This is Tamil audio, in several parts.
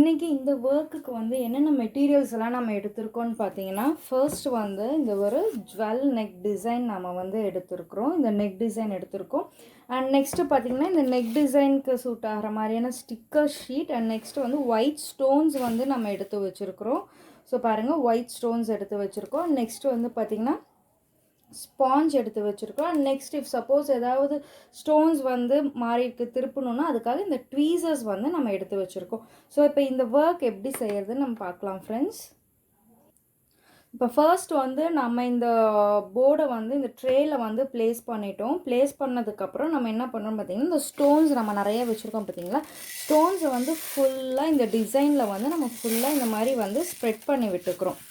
இன்றைக்கி இந்த ஒர்க்குக்கு வந்து என்னென்ன மெட்டீரியல்ஸ் எல்லாம் நம்ம எடுத்திருக்கோம்னு பார்த்தீங்கன்னா, ஃபர்ஸ்ட் வந்து இந்த ஒரு ஜுவல் நெக் டிசைன் நம்ம வந்து எடுத்திருக்கிறோம். இந்த நெக் டிசைன் எடுத்திருக்கோம். அண்ட் நெக்ஸ்ட்டு பார்த்தீங்கன்னா, இந்த நெக் டிசைனுக்கு சூட் ஆகிற மாதிரியான ஸ்டிக்கர் ஷீட் அண்ட் நெக்ஸ்ட்டு வந்து ஒயிட் ஸ்டோன்ஸ் வந்து நம்ம எடுத்து வச்சுருக்கிறோம். ஸோ பாருங்கள், ஒயிட் ஸ்டோன்ஸ் எடுத்து வச்சுருக்கோம். நெக்ஸ்ட்டு வந்து பார்த்திங்கன்னா ஸ்பாஞ்ச் எடுத்து வச்சுருக்கோம். அண்ட் நெக்ஸ்ட் இஃப் சப்போஸ் ஏதாவது ஸ்டோன்ஸ் வந்து மாறிக்கு திருப்பணுன்னா அதுக்காக இந்த ட்வீசர்ஸ் வந்து நம்ம எடுத்து வச்சுருக்கோம். ஸோ இப்போ இந்த ஒர்க் எப்படி செய்கிறதுன்னு நம்ம பார்க்கலாம் ஃப்ரெண்ட்ஸ். இப்போ ஃபர்ஸ்ட் வந்து நம்ம இந்த போர்டை வந்து இந்த ட்ரேயில் வந்து ப்ளேஸ் பண்ணிட்டோம். ப்ளேஸ் பண்ணதுக்கப்புறம் நம்ம என்ன பண்ணோம்னு பார்த்தீங்கன்னா, இந்த ஸ்டோன்ஸ் நம்ம நிறைய வச்சுருக்கோம் பார்த்தீங்களா, ஸ்டோன்ஸை வந்து ஃபுல்லாக இந்த டிசைனில் வந்து நம்ம ஃபுல்லாக இந்த மாதிரி வந்து ஸ்ப்ரெட் பண்ணி விட்டுக்கிறோம்.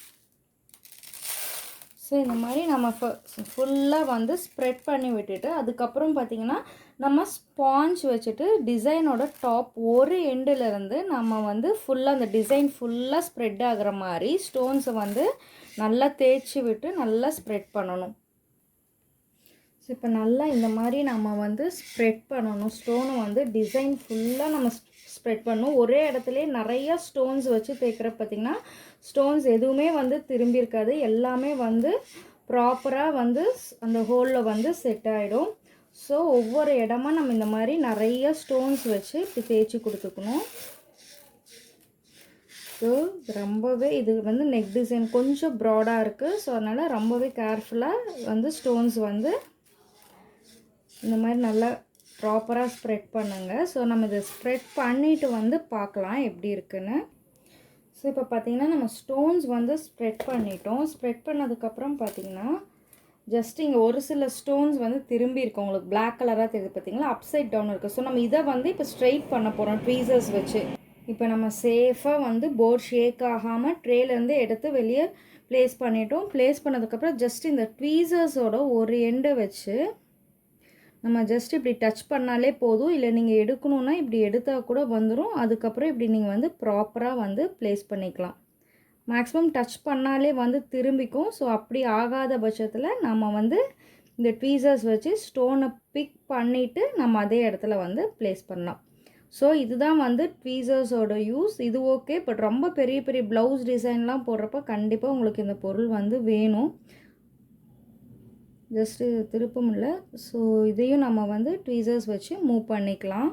ஸோ இந்த மாதிரி நம்ம ஃபுல்லாக வந்து ஸ்ப்ரெட் பண்ணி விட்டுட்டு அதுக்கப்புறம் பார்த்திங்கன்னா நம்ம ஸ்பாஞ்ச் வச்சுட்டு டிசைனோட டாப் ஒரு எண்டிலேருந்து நம்ம வந்து ஃபுல்லாக அந்த டிசைன் ஃபுல்லாக ஸ்ப்ரெட் ஆகிற மாதிரி ஸ்டோன்ஸை வந்து நல்லா தேய்ச்சி விட்டு நல்லா ஸ்ப்ரெட் பண்ணணும். ஸோ இப்போ நல்லா இந்த மாதிரி நம்ம வந்து ஸ்ப்ரெட் பண்ணணும். ஸ்டோனை வந்து டிசைன் ஃபுல்லாக நம்ம ஸ்ப்ரெட் பண்ணணும். ஒரே இடத்துலையே நிறையா ஸ்டோன்ஸ் வச்சு தேய்க்கிற பார்த்திங்கன்னா ஸ்டோன்ஸ் எதுவுமே வந்து திரும்பி இருக்காது. எல்லாமே வந்து ப்ராப்பராக வந்து அந்த ஹோலில் வந்து செட் ஆகிடும். ஸோ ஒவ்வொரு இடமா நம்ம இந்த மாதிரி நிறைய ஸ்டோன்ஸ் வச்சு இப்படி தேய்ச்சி கொடுத்துக்கணும். ஸோ ரொம்பவே இது வந்து நெக் டிசைன் கொஞ்சம் ப்ராடாக இருக்குது. ஸோ அதனால் ரொம்பவே கேர்ஃபுல்லாக வந்து ஸ்டோன்ஸ் வந்து இந்த மாதிரி நல்லா ப்ராப்பராக ஸ்ப்ரெட் பண்ணுங்கள். ஸோ நம்ம இதை ஸ்ப்ரெட் பண்ணிவிட்டு வந்து பார்க்கலாம் எப்படி இருக்குன்னு. ஸோ இப்போ பார்த்திங்கன்னா நம்ம ஸ்டோன்ஸ் வந்து ஸ்ப்ரெட் பண்ணிட்டோம். ஸ்ப்ரெட் பண்ணதுக்கப்புறம் பார்த்திங்கன்னா ஜஸ்ட் இங்கே ஒரு சில ஸ்டோன்ஸ் வந்து திரும்பி இருக்கும். உங்களுக்கு பிளாக் கலராக தெரியுது பார்த்திங்களா, அப்சைட் டவுன் இருக்குது. ஸோ நம்ம இதை வந்து இப்போ ஸ்ட்ரெயிட் பண்ண போகிறோம் ட்வீசர்ஸ் வச்சு. இப்போ நம்ம சேஃபாக வந்து போர்ட் ஷேக் ஆகாமல் ட்ரேலேருந்து எடுத்து வெளியே ப்ளேஸ் பண்ணிட்டோம். ப்ளேஸ் பண்ணதுக்கப்புறம் ஜஸ்ட் இந்த ட்வீசர்ஸோட ஒரு எண்டை வச்சு நம்ம ஜஸ்ட் இப்படி டச் பண்ணாலே போதும். இல்லை நீங்கள் எடுக்கணுன்னா இப்படி எடுத்தால் கூட வந்துடும். அதுக்கப்புறம் இப்படி நீங்கள் வந்து ப்ராப்பராக வந்து ப்ளேஸ் பண்ணிக்கலாம். மேக்ஸிமம் டச் பண்ணாலே வந்து திரும்பிக்கும். ஸோ அப்படி ஆகாத பட்சத்தில் நம்ம வந்து இந்த ட்வீசர்ஸ் வச்சு ஸ்டோனை பிக் பண்ணிவிட்டு நம்ம அதே இடத்துல வந்து ப்ளேஸ் பண்ணலாம். ஸோ இதுதான் வந்து ட்வீசர்ஸோட யூஸ். இது ஓகே. பட் ரொம்ப பெரிய பெரிய ப்ளவுஸ் டிசைன்லாம் போடுறப்ப கண்டிப்பாக உங்களுக்கு இந்த பொருள் வந்து வேணும். ஜஸ்ட்டு திருப்பம் இல்லை. ஸோ இதையும் நம்ம வந்து ட்வீசர்ஸ் வச்சு மூவ் பண்ணிக்கலாம்.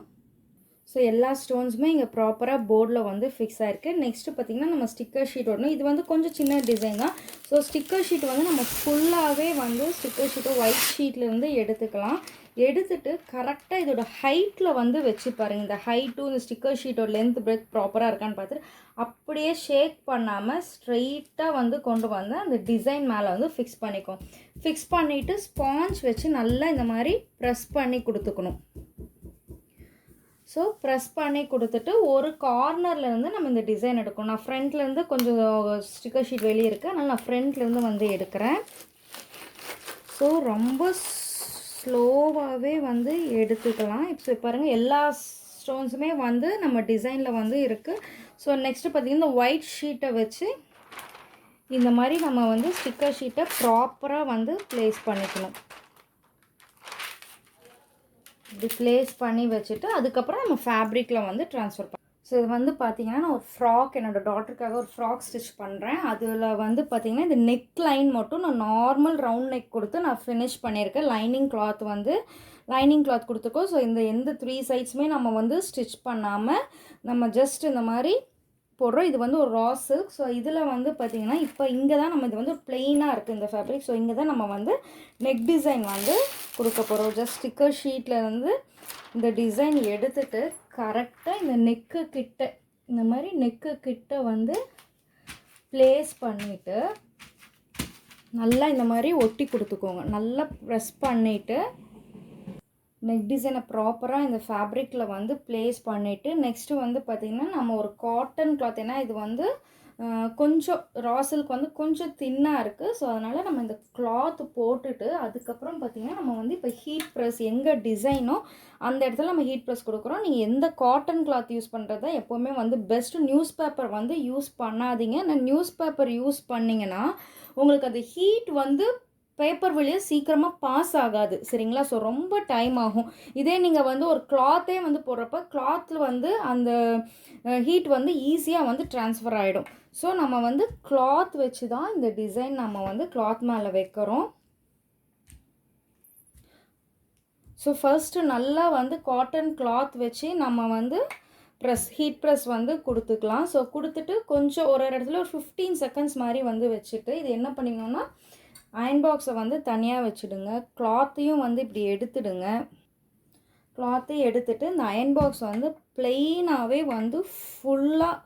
ஸோ எல்லா ஸ்டோன்ஸுமே இங்கே ப்ராப்பராக போர்டில் வந்து ஃபிக்ஸ் ஆகிருக்கு. நெக்ஸ்ட்டு பார்த்திங்கன்னா நம்ம ஸ்டிக்கர் ஷீட் ஒன்று, இது வந்து கொஞ்சம் சின்ன டிசைன் தான். ஸோ ஸ்டிக்கர் ஷீட் வந்து நம்ம ஃபுல்லாகவே வந்து ஸ்டிக்கர் ஷீட்டை ஒயிட் ஷீட்லேருந்து எடுத்துக்கலாம். எடுத்துகிட்டு கரெக்டாக இதோட ஹைட்டில் வந்து வச்சு பாருங்கள். இந்த ஹைட்டும் இந்த ஸ்டிக்கர் ஷீட்டோட லென்த் பிரெத் ப்ராப்பராக இருக்கான்னு பார்த்துட்டு அப்படியே ஷேக் பண்ணாமல் ஸ்ட்ரெயிட்டாக வந்து கொண்டு வந்து அந்த டிசைன் மேலே வந்து ஃபிக்ஸ் பண்ணிக்கும். ஃபிக்ஸ் பண்ணிவிட்டு ஸ்பாஞ்ச் வச்சு நல்லா இந்த மாதிரி ப்ரெஸ் பண்ணி கொடுத்துக்கணும். ஸோ ப்ரெஸ் பண்ணி கொடுத்துட்டு ஒரு கார்னர்லேருந்து நம்ம இந்த டிசைன் எடுக்கணும். நான் ஃப்ரண்ட்லேருந்து கொஞ்சம் ஸ்டிக்கர் ஷீட் வெளியே இருக்குது, அதனால் நான் ஃப்ரண்ட்லேருந்து வந்து எடுக்கிறேன். ஸோ ரொம்ப ஸ்லோவாகவே வந்து எடுத்துக்கலாம். இப்போ பாருங்கள், எல்லா ஸ்டோன்ஸுமே வந்து நம்ம டிசைனில் வந்து இருக்குது. ஸோ நெக்ஸ்ட்டு பார்த்திங்கன்னா இந்த ஒயிட் ஷீட்டை வச்சு இந்த மாதிரி நம்ம வந்து ஸ்டிக்கர் ஷீட்டை ப்ராப்பராக வந்து ப்ளேஸ் பண்ணிக்கணும். இப்படி ப்ளேஸ் பண்ணி வச்சுட்டு அதுக்கப்புறம் நம்ம ஃபேப்ரிக்கில் வந்து ட்ரான்ஸ்ஃபர் பண்ண. ஸோ இது வந்து பார்த்திங்கன்னா நான் ஒரு ஃப்ராக், என்னோடய டாட்டருக்காக ஒரு ஃப்ராக் ஸ்டிச் பண்ணுறேன். அதில் வந்து பார்த்திங்கன்னா இந்த நெக் லைன் மட்டும் நான் நார்மல் ரவுண்ட் நெக் கொடுத்து நான் ஃபினிஷ் பண்ணியிருக்கேன். லைனிங் கிளாத் கொடுத்துருக்கோம். ஸோ இந்த எந்த 3 சைட்ஸுமே நம்ம வந்து ஸ்டிச் பண்ணாமல் நம்ம ஜஸ்ட் இந்த மாதிரி போடுறோம். இது வந்து ஒரு ரா சில்க். ஸோ இதில் வந்து பார்த்திங்கன்னா இப்போ இங்கே தான் நம்ம இது வந்து ஒரு பிளெயினாக இருக்குது இந்த ஃபேப்ரிக். ஸோ இங்கே தான் நம்ம வந்து நெக் டிசைன் வந்து கொடுக்க போகிறோம். ஜஸ்ட் ஸ்டிக்கர் ஷீட்டில் இருந்து இந்த டிசைன் எடுத்துகிட்டு கரெக்டாக இந்த நெக்கு கிட்ட இந்த மாதிரி நெக்கு கிட்ட வந்து ப்ளேஸ் பண்ணிவிட்டு நல்லா இந்த மாதிரி ஒட்டி கொடுத்துக்கோங்க. நல்லா ப்ரெஸ் பண்ணிவிட்டு நெக் டிசைனை ப்ராப்பராக இந்த ஃபேப்ரிக்கில் வந்து ப்ளேஸ் பண்ணிவிட்டு நெக்ஸ்ட்டு வந்து பார்த்திங்கன்னா நம்ம ஒரு காட்டன் கிளாத், ஏன்னா இது வந்து கொஞ்சம் ரா சில்க் வந்து கொஞ்சம் தின்னாக இருக்குது. ஸோ அதனால் நம்ம இந்த கிளாத் போட்டுட்டு அதுக்கப்புறம் பார்த்திங்கன்னா நம்ம வந்து இப்போ ஹீட் ப்ரெஸ் எங்கே டிசைனோ அந்த இடத்துல நம்ம ஹீட் ப்ரெஸ் கொடுக்குறோம். நீங்கள் எந்த காட்டன் கிளாத் யூஸ் பண்ணுறது தான் எப்போவுமே வந்து பெஸ்ட்டு. நியூஸ் பேப்பர் வந்து யூஸ் பண்ணாதீங்க. நான் நியூஸ் பேப்பர் யூஸ் பண்ணிங்கன்னா உங்களுக்கு அது ஹீட் வந்து பேப்பர் வழியாக சீக்கிரமாக பாஸ் ஆகாது சரிங்களா. ஸோ ரொம்ப டைம் ஆகும். இதே நீங்கள் வந்து ஒரு கிளாத்தே வந்து போடுறப்ப கிளாத்தில் வந்து அந்த ஹீட் வந்து ஈஸியாக வந்து ட்ரான்ஸ்ஃபர் ஆகிடும். ஸோ நம்ம வந்து கிளாத் வச்சு தான் இந்த டிசைன் நம்ம வந்து கிளாத் மேலே வைக்கிறோம். ஸோ ஃபர்ஸ்ட்டு நல்லா வந்து காட்டன் கிளாத் வச்சு நம்ம வந்து ஹீட் ப்ரெஸ் வந்து கொடுத்துக்கலாம். ஸோ கொடுத்துட்டு கொஞ்சம் ஒரு இடத்துல ஒரு 15 செகண்ட்ஸ் மாதிரி வந்து வச்சுட்டு இது என்ன பண்ணிக்கணும்னா அயன் பாக்ஸை வந்து தனியாக வச்சுடுங்க. கிளாத்தையும் வந்து இப்படி எடுத்துடுங்க. கிளாத்தையும் எடுத்துட்டு இந்த அயன் பாக்ஸ் வந்து பிளெயினாகவே வந்து ஃபுல்லாக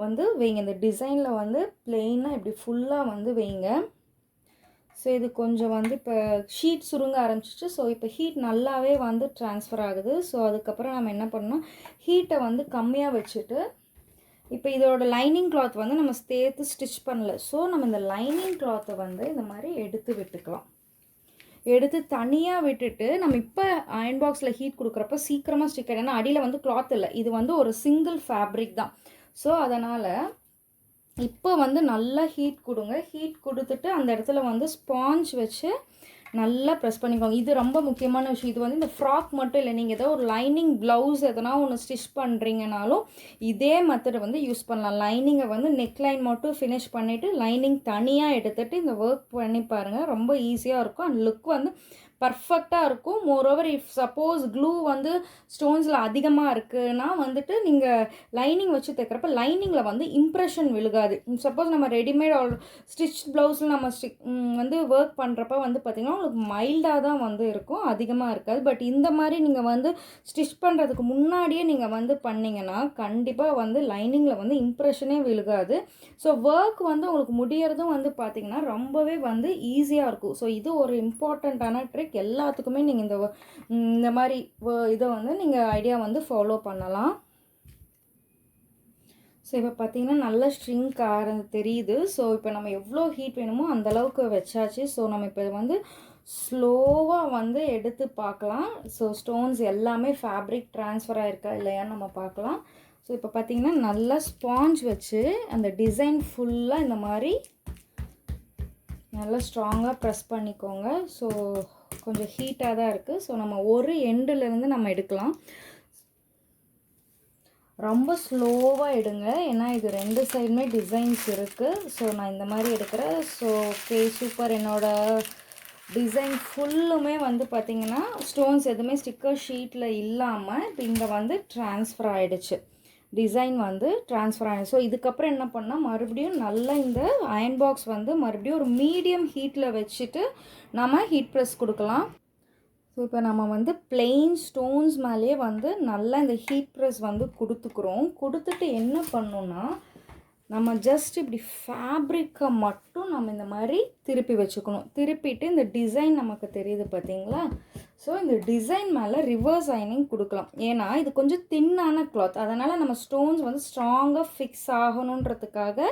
வந்து வைங்க. இந்த டிசைனில் வந்து பிளெயினாக இப்படி ஃபுல்லாக வந்து வைங்க. ஸோ இது கொஞ்சம் வந்து இப்போ ஷீட் சுருங்க ஆரம்பிச்சிச்சு. ஸோ இப்போ ஹீட் நல்லாவே வந்து ட்ரான்ஸ்ஃபர் ஆகுது. ஸோ அதுக்கப்புறம் நம்ம என்ன பண்ணோம், ஹீட்டை வந்து கம்மியாக வச்சுட்டு இப்போ இதோட லைனிங் கிளாத் வந்து நம்ம சேர்த்து ஸ்டிச் பண்ணல. ஸோ நம்ம இந்த லைனிங் கிளாத்தை வந்து இந்த மாதிரி எடுத்து விட்டுக்கலாம். எடுத்து தனியாக விட்டுட்டு நம்ம இப்போ அயன் பாக்ஸில் ஹீட் கொடுக்குறப்ப சீக்கிரமாக ஸ்டிக் ஆகிடும். ஏன்னா அடியில் வந்து கிளாத் இல்லை, இது வந்து ஒரு சிங்கிள் ஃபேப்ரிக் தான். ஸோ அதனால் இப்போ வந்து நல்லா ஹீட் கொடுங்க. ஹீட் கொடுத்துட்டு அந்த இடத்துல வந்து ஸ்பாஞ்ச் வச்சு நல்லா ப்ரெஸ் பண்ணிக்கோங்க. இது ரொம்ப முக்கியமான விஷயம். இது வந்து இந்த ஃப்ராக் மட்டும் இல்லை, நீங்கள் ஏதோ ஒரு லைனிங் ப்ளவுஸ் எதனா ஒன்று ஸ்டிச் பண்ணுறீங்கனாலும் இதே மெத்தடை வந்து யூஸ் பண்ணலாம். லைனிங்கை வந்து நெக் லைன் மட்டும் ஃபினிஷ் பண்ணிவிட்டு லைனிங் தனியாக எடுத்துகிட்டு இந்த ஒர்க் பண்ணி பாருங்கள். ரொம்ப ஈஸியாக இருக்கும். அண்ட் லுக் வந்து பர்ஃபெக்டாக இருக்கும். மோரோவர் இஃப் சப்போஸ் க்ளூ வந்து ஸ்டோன்ஸில் அதிகமாக இருக்குன்னா வந்துட்டு நீங்கள் லைனிங் வச்சு தைக்கிறப்ப லைனிங்கில் வந்து இம்ப்ரெஷன் விழுகாது. சப்போஸ் நம்ம ரெடிமேட் ஒரு ஸ்டிச் ப்ளவுஸில் நம்ம வந்து ஒர்க் பண்ணுறப்ப வந்து பார்த்திங்கன்னா உங்களுக்கு மைல்டாக தான் வந்து இருக்கும், அதிகமாக இருக்காது. பட் இந்த மாதிரி நீங்கள் வந்து ஸ்டிச் பண்ணுறதுக்கு முன்னாடியே நீங்கள் வந்து பண்ணிங்கன்னா கண்டிப்பாக வந்து லைனிங்கில் வந்து இம்ப்ரெஷனே விழுகாது. ஸோ ஒர்க் வந்து உங்களுக்கு முடியறதும் வந்து பார்த்திங்கன்னா ரொம்பவே வந்து ஈஸியாக இருக்கும். ஸோ இது ஒரு இம்பார்ட்டண்ட்டான ட்ரிக். எல்லாத்துக்குமே நீங்கள் இந்த மாதிரி இதை வந்து நீங்கள் ஐடியா வந்து ஃபாலோ பண்ணலாம். ஸோ இப்போ பார்த்தீங்கன்னா நல்லா ஸ்ட்ரிங்க் தெரியுது. ஸோ இப்போ நம்ம எவ்வளோ ஹீட் வேணுமோ அந்தளவுக்கு வச்சாச்சு. ஸோ நம்ம இப்போ வந்து ஸ்லோவாக வந்து எடுத்து பார்க்கலாம். ஸோ ஸ்டோன்ஸ் எல்லாமே ஃபேப்ரிக் ட்ரான்ஸ்ஃபர் ஆகிருக்கா இல்லையான்னு நம்ம பார்க்கலாம். ஸோ இப்போ பார்த்தீங்கன்னா நல்லா ஸ்பாஞ்ச் வச்சு அந்த டிசைன் ஃபுல்லாக இந்த மாதிரி நல்லா ஸ்ட்ராங்காக ப்ரெஸ் பண்ணிக்கோங்க. ஸோ கொஞ்சம் ஹீட்டாக தான் இருக்குது. ஸோ நம்ம ஒரு எண்டுலேருந்து நம்ம எடுக்கலாம். ரொம்ப ஸ்லோவாக எடுங்க, ஏன்னா இது ரெண்டு சைடுமே டிசைன்ஸ் இருக்குது. ஸோ நான் இந்த மாதிரி எடுக்கிறேன். So okay, super. என்னோடய டிசைன் ஃபுல்லுமே வந்து பார்த்திங்கன்னா ஸ்டோன்ஸ் எதுவுமே ஸ்டிக்கர் ஷீட்டில் இல்லாமல் இப்போ இங்கே வந்து ட்ரான்ஸ்ஃபர் ஆகிடுச்சு. டிசைன் வந்து ட்ரான்ஸ்ஃபர் ஆகிடுச்சு. ஸோ இதுக்கப்புறம் என்ன பண்ணால் மறுபடியும் நல்லா இந்த அயன் பாக்ஸ் வந்து மறுபடியும் ஒரு மீடியம் ஹீட்டில் வச்சுட்டு நம்ம ஹீட் ப்ரெஸ் கொடுக்கலாம். ஸோ இப்போ நம்ம வந்து பிளெயின் ஸ்டோன்ஸ் மேலேயே வந்து நல்லா இந்த ஹீட் ப்ரெஸ் வந்து கொடுத்துக்குறோம். கொடுத்துட்டு என்ன பண்ணோன்னா நம்ம ஜஸ்ட் இப்படி ஃபேப்ரிக்கை மட்டும் நம்ம இந்த மாதிரி திருப்பி வச்சுக்கணும். திருப்பிட்டு இந்த டிசைன் நமக்கு தெரியுது பார்த்தீங்களா. ஸோ இந்த டிசைன் மேலே ரிவர்ஸ் அயனிங் கொடுக்கலாம். ஏன்னா இது கொஞ்சம் தின்னான கிளாத், அதனால் நம்ம ஸ்டோன்ஸ் வந்து ஸ்ட்ராங்காக ஃபிக்ஸ் ஆகணுன்றதுக்காக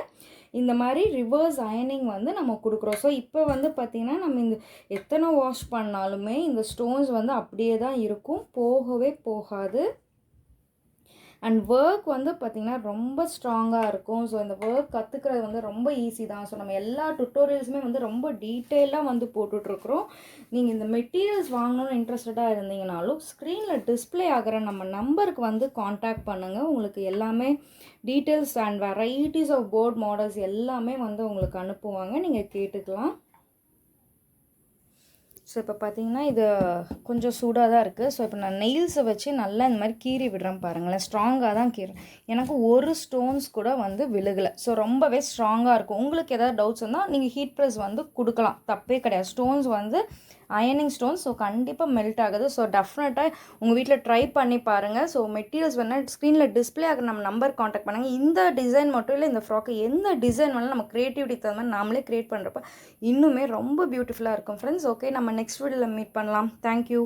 இந்த மாதிரி ரிவர்ஸ் அயனிங் வந்து நம்ம கொடுக்குறோம். ஸோ இப்போ வந்து பார்த்திங்கன்னா நம்ம இந்த எத்தனை வாஷ் பண்ணாலுமே இந்த ஸ்டோன்ஸ் வந்து அப்படியே தான் இருக்கும், போகவே போகாது. அண்ட் ஒர்க் வந்து பார்த்திங்கன்னா ரொம்ப ஸ்ட்ராங்காக இருக்கும். ஸோ இந்த ஒர்க் கற்றுக்கிறது வந்து ரொம்ப ஈஸி தான். ஸோ நம்ம எல்லா டுட்டோரியல்ஸுமே வந்து ரொம்ப டீட்டெயிலாக வந்து போட்டுட்ருக்குறோம். நீங்கள் இந்த மெட்டீரியல்ஸ் வாங்கணும்னு இன்ட்ரெஸ்டடாக இருந்தீங்கனாலும் ஸ்க்ரீனில் டிஸ்பிளே ஆகிற நம்ம நம்பருக்கு வந்து காண்டாக்ட் பண்ணுங்கள். உங்களுக்கு எல்லாமே details and varieties of board models எல்லாமே வந்து உங்களுக்கு அனுப்புவாங்க, நீங்கள் கேட்டுக்கலாம். ஸோ இப்போ பார்த்தீங்கன்னா இது கொஞ்சம் சூடாக தான் இருக்குது. ஸோ இப்போ நான் நெயில்ஸை வச்சு நல்லா இந்த மாதிரி கீறி விடுறேன் பாருங்களேன். ஸ்ட்ராங்காக தான் கீறேன். எனக்கு ஒரு ஸ்டோன்ஸ் கூட வந்து விழுகலை. ஸோ ரொம்பவே ஸ்ட்ராங்காக இருக்கும். உங்களுக்கு எதாவது டவுட்ஸ் இருந்தால் நீங்கள் ஹீட் ப்ரெஸ் வந்து கொடுக்கலாம், தப்பே கிடையாது. ஸ்டோன்ஸ் வந்து அயனிங் ஸ்டோன்ஸ், ஸோ கண்டிப்பாக மெல்ட் ஆகுது. ஸோ டெஃபினட்டாக உங்கள் வீட்டில் ட்ரை பண்ணி பாருங்கள். ஸோ மெட்டீரியல்ஸ் வேணால் ஸ்க்ரீனில் டிஸ்பிளே ஆகிற நம்ம நம்பர் காண்டாக்ட் பண்ணுங்கள். இந்த டிசைன் மட்டும் இல்லை, இந்த ஃப்ராக்கு எந்த டிசைன் வேணாலும் நம்ம க்ரியேட்டிவிட்டி தகுந்த மாதிரி நாமளே க்ரியேட் பண்ணுறப்ப இன்னுமே ரொம்ப பியூட்டிஃபுல்லாக இருக்கும் ஃப்ரெண்ட்ஸ். ஓகே, நம்ம நெக்ஸ்ட் வீடியோவில் மீட் பண்ணலாம். தேங்க்யூ.